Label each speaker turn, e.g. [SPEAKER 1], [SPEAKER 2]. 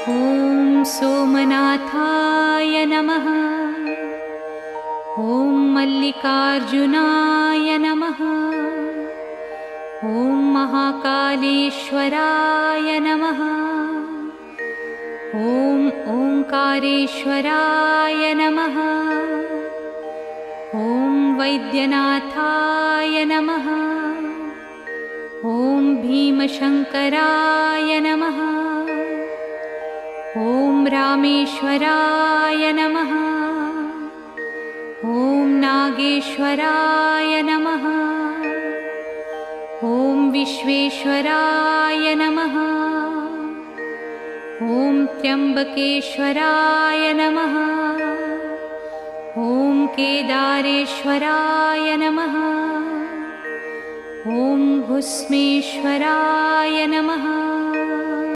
[SPEAKER 1] ॐ सोमनाथाय नमः। ॐ मल्लिकार्जुनाय नमः। ॐ महाकालेश्वराय नमः। ॐ ओंकारेश्वराय नमः। ॐ वैद्यनाथाय नमः। ॐ भीमशंकराय नमः। ॐ रामेश्वराय नमः। ॐ नागेश्वराय नमः। ॐ विश्वेश्वराय नमः। ॐ त्र्यंबकेश्वराय नमः। ॐ केदारेश्वराय नमः। ॐ भुस्मेश्वराय नमः।